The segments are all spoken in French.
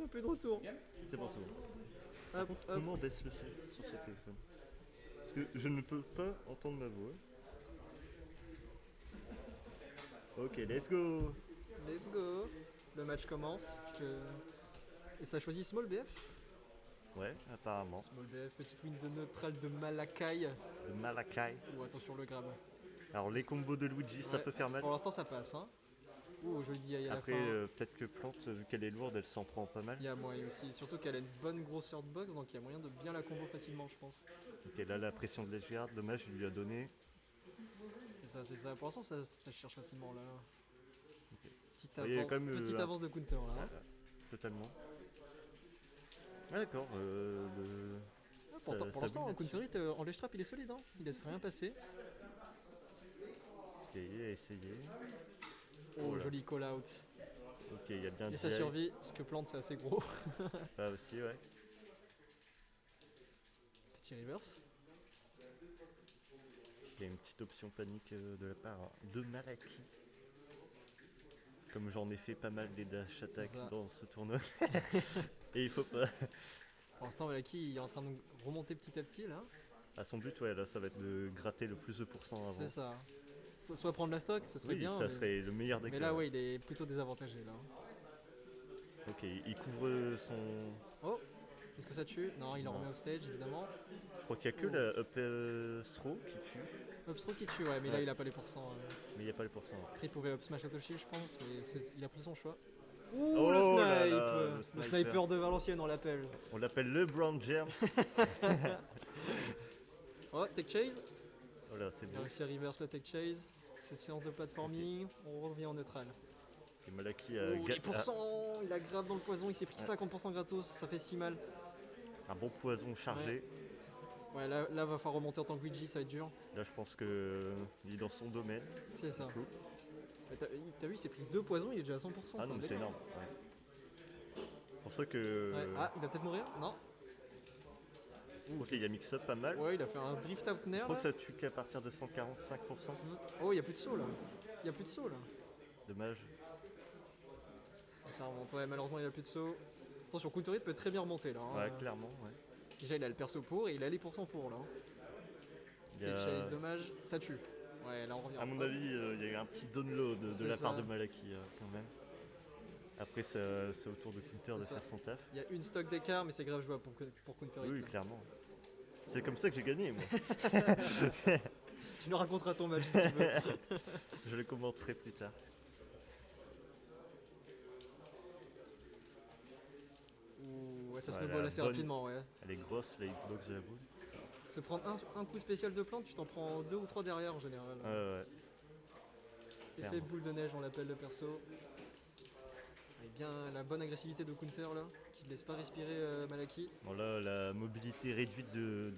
bon, plus de retour. C'est bon, c'est bon. Par Hop, contre, hop. comment on baisse le son sur ce téléphone? Parce que je ne peux pas entendre ma voix. Ok, let's go. Let's go. Le match commence. Et ça choisit Small BF. Ouais, apparemment. Small BF, petite win de neutral de Malakai. Le Malakai. Ouh, attention le grab. Alors les combos de Luigi, ça Ouais, peut faire mal. Pour l'instant, ça passe. Hein. Ouh, joli DI à la Après, fin. peut-être que Plante, vu qu'elle est lourde, elle s'en prend pas mal. Il y a moyen aussi. Surtout qu'elle a une bonne grosseur de box, donc il y a moyen de bien la combo facilement, je pense. Ok, là la pression de l'Edgeguard, dommage, il lui a donné. C'est ça. Pour l'instant, ça cherche facilement là. Petite Il y a avance, quand même, petite avance de counter là. Hein. Totalement. Ah, d'accord, Pour ça l'instant, boule en counter hit, en ledge trap, il est solide. Hein. Il laisse rien passer. Ok, essayé. Oh, là. joli call out. Ok, il y a bien Et ça DI. survit, parce que plante c'est assez gros. Ah aussi, ouais. Petit reverse. Il y a une petite option panique de la part de Malaki. Comme j'en ai fait pas mal des dash attacks ça. dans ce tournoi. Et il faut pas. Pour l'instant, Malaki il est en train de remonter petit à petit là. À son but, ouais, là ça va être de gratter le plus de pourcents avant. C'est ça. Soit prendre la stock, ça serait Oui, bien. ça serait le meilleur deck. Mais là, ouais, il est plutôt désavantagé là. Ok, il couvre son. Oh, est-ce que ça tue? Non, il en Non. remet upstage évidemment. Je crois qu'il n'y a que la up throw qui tue, Upstro qui tue, ouais, mais là Ouais. il a pas les pourcents. mais il n'y a pas les pourcents. Après, il pouvait up smash auto shield, je pense, mais il a pris son choix. Oh Le snipe là là, le Le sniper. sniper de Valenciennes, on l'appelle. On l'appelle le Brown James. Oh, tech chase. Voilà, c'est Il a bien. réussi à reverse le tech chase. C'est séance de platforming, on revient en neutral. Et Malaki Oh, a 10%, il a grave dans le poison, il s'est pris 50% gratos, ça fait si mal. un bon poison chargé. Ouais, là va falloir remonter en tant que Luigi, ça va être dur. Là, je pense que il est dans son domaine. C'est ça. Cool. Mais T'as vu, il s'est pris 2 poisons, il est déjà à 100%. Ah non, mais c'est énorme. Ouais. C'est pour ça que. Ouais. Ah, il va peut-être mourir? Non? Ok, il a mix up pas mal. Ouais, il a fait un drift out Je nair. crois Là. que ça tue qu'à partir de 145%. Oh, il y a plus de saut là. Il y a plus de saut là. Dommage. Et ça remonte, ouais, malheureusement il a plus de saut. Attention, counter hit peut très bien remonter là. Hein. Ouais, clairement. Ouais. Déjà, il a le perso pour et il a les pourcents pour là. Il y Tech a- chase, dommage. Ça tue. Ouais, là on revient. À mon avis, il y a eu un petit download de C'est la part ça. de Malaki quand même. Après, c'est au tour de Counter de C'est ça. faire son taf. Il y a une stock d'écart, mais c'est grave jouable pour counter hit. Oui, là. clairement. C'est comme ça que j'ai gagné, moi. Tu nous raconteras ton match si tu veux. Je le commenterai plus tard. Ouh, ouais, ça Ouais, snowball la assez bonne- rapidement, ouais. Elle est grosse, la hitbox de la boule. C'est prendre un coup spécial de plante, tu t'en prends 2 ou 3 derrière en général. Ouais. Effet clairement. boule de neige, on l'appelle le perso. Et bien la bonne agressivité de counter là, qui ne laisse pas respirer Malaki. Bon, là, la mobilité réduite de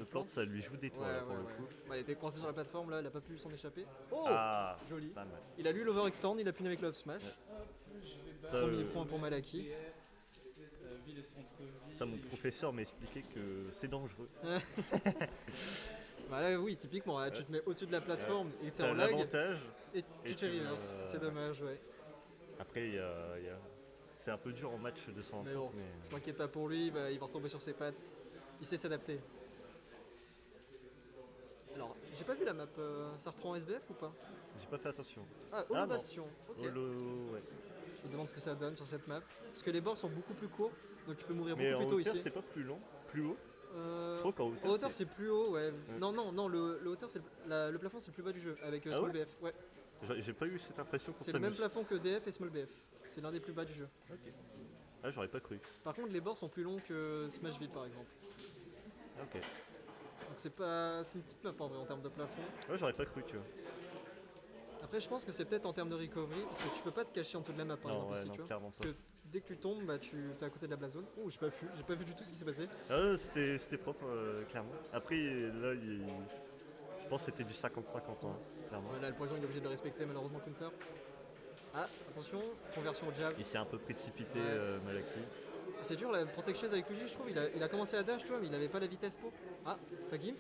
Plante, ça lui joue des toits là, pour le coup. Bah, il était coincé sur la plateforme là, il a pas pu s'en échapper. Oh, Ah, joli. pas mal. Il a lu l'overextend, il a puni avec le up smash. Ça, Premier point pour Malaki. ça, mon professeur m'a expliqué que c'est dangereux. Bah là oui, typiquement, là, tu te mets au-dessus de la plateforme et t'es T'as en lag l'avantage. et tu et fais tu- reverse. C'est dommage, ouais. Après, c'est un peu dur en match de 100 Mais bon, je m'inquiète pas pour lui, il va retomber sur ses pattes. Il sait s'adapter. Alors, j'ai pas vu la map, ça reprend en SBF ou pas? j'ai pas fait attention. Ah, Ah, Holo non. Bastion, ok. Oh, ouais. Je me demande ce que ça donne sur cette map. Parce que les bords sont beaucoup plus courts, donc tu peux mourir Mais beaucoup en plus tôt hauteur, ici. c'est pas plus long, plus haut. Euh, Je crois qu'en hauteur, en hauteur c'est plus haut, ouais. Ouais. Non, le hauteur c'est le plafond c'est le plus bas du jeu avec Ah Small ouais BF. Ouais. J'ai pas eu cette impression pour C'est ça. le même plafond que DF et Small BF. C'est l'un des plus bas du jeu. Ah, j'aurais pas cru. Par contre, les bords sont plus longs que Smashville par exemple. Ok. Donc c'est une petite map en vrai en termes de plafond. Ouais, j'aurais pas cru, tu vois. Après, je pense que c'est peut-être en termes de recovery parce que tu peux pas te cacher en dessous de la map par Non, exemple ouais, ici, non, tu vois. clairement Parce pas. que dès que tu tombes, bah tu es à côté de la blast zone. Oh, j'ai pas vu du tout ce qui s'est passé. Ah, c'était propre, clairement. Après, là, je pense que c'était du 50-50, hein, clairement. Ouais, là, le poison il est obligé de le respecter malheureusement counter. Ah, attention, conversion au jab. Il s'est un peu précipité, Ouais. Malaki. C'est dur la protect chase avec Luigi, je trouve. Il a commencé à dash, tu vois, mais il avait pas la vitesse pour. Ah, ça gimp.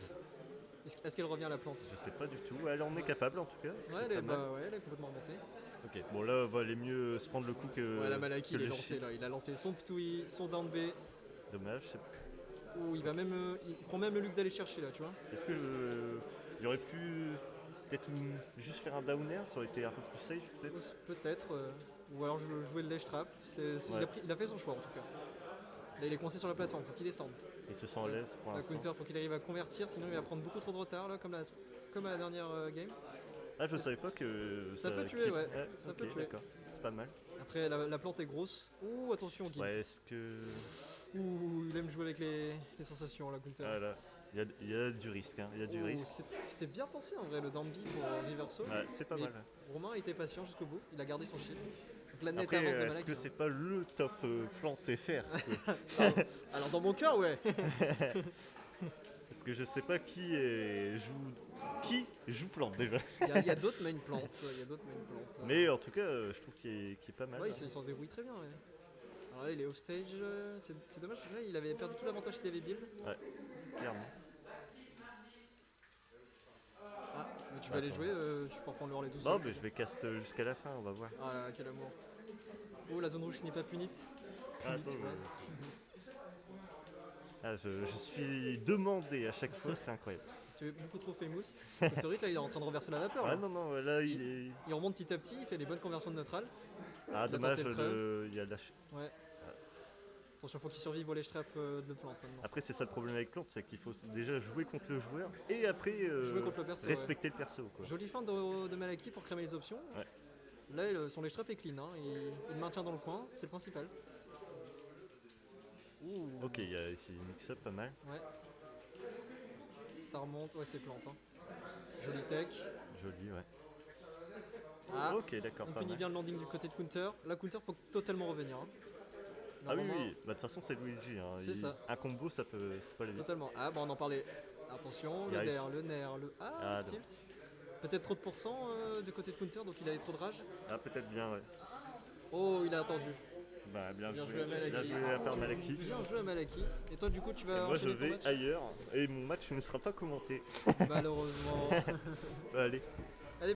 Est-ce qu'elle revient à la plante? Je sais pas du tout. Elle en est capable en tout cas. Ouais, c'est elle est, pas mal. ouais, elle est complètement remontée. Ok, bon là, va aller mieux se prendre le coup que. Ouais, la Malaki, que il est le lancé shit. là. Il a lancé son Ptouille, son down B. Dommage. Ou il va même. Il prend même le luxe d'aller chercher là, tu vois. Est-ce que il aurait pu peut-être juste faire un down air, ça aurait été un peu plus safe peut-être. Peut-être. Ou alors jouer le ledge trap. Ouais. Il a fait son choix en tout cas. Là, il est coincé sur la plateforme, faut qu'il descende. Il se sent à l'aise pour La l'instant. counter, faut qu'il arrive à convertir, sinon il va prendre beaucoup trop de retard là, comme à la dernière game. Ah, je savais pas que Ça peut tuer, ouais. Ça ok, peut tuer. d'accord. C'est pas mal. Après, la plante est grosse. Ouh, attention, Guy. Ouais, est-ce que. Ouh, il aime jouer avec les sensations, la counter. Ah là, il y a du risque, hein. Il y a du Ouh, risque. C'était bien pensé en vrai, le down B pour Reverso. Ouais, c'est pas Et mal. Romain était patient jusqu'au bout, il a gardé son shield. Donc la nette Après, avance de est-ce Malak. que c'est pas le top plante FR Alors dans mon cœur, ouais. Parce que je sais pas qui joue plante déjà. Il y a d'autres main plantes. Mais en tout cas, je trouve qu'il est pas mal. Ouais, hein. il s'en débrouille très bien, ouais. Alors là, il est off stage. C'est dommage, parce que là, il avait perdu tout l'avantage qu'il avait build. Ouais, clairement. Ah, mais tu vas aller Attends. jouer, tu peux reprendre le relais tout Bon, seul. mais je vais cast jusqu'à la fin, on va voir. Ah là là, quel amour. Oh, la zone rouge qui n'est pas punite. Punite, Attends, ouais. Ah, je suis demandé à chaque fois, c'est incroyable. Tu es beaucoup trop famous. Counteric, là, il est en train de renverser la vapeur. Ah Là. non, là il est. Il remonte petit à petit, il fait des bonnes conversions de neutrales. Ah, Il a dommage, tenté le il y a de la Ouais. Attention, faut qu'il survive au ledge trap de plante maintenant. Après, c'est ça le problème avec Plante, c'est qu'il faut déjà jouer contre le joueur et après Jouer contre le perso, respecter le perso. Quoi. Jolie fin de Malaki pour cramer les options. Ouais. Là, son ledge trap est clean, hein. Il maintient dans le coin, c'est le principal. Ouh. Ok, il y a ici mix-up pas mal. Ouais. Ça remonte, ouais, c'est plante. Hein. Jolie tech. Joli, ouais. Ah, Ok, d'accord, on pas punit mal. bien le landing du côté de counter. La counter faut totalement revenir. Hein. Ah oui, Normalement, oui, bah, de toute façon, c'est Luigi. Hein. C'est ça. Un combo, c'est pas la vie. Totalement. Ah, bon, on en parlait. Attention, Il le arrive. nerf, le nerf, le. Ah, Ah, tilt. Peut-être trop de pourcents du côté de counter, donc il avait trop de rage. Ah, peut-être bien, ouais. Oh, il a attendu. Bah, bien Bien joué. joué à Malaki. Bien joué à part Malaki. Bien joué à Malaki. Et toi, du coup, tu Et vas moi, je enchaîner ton vais match ailleurs et mon match ne sera pas commenté. Malheureusement. Allez.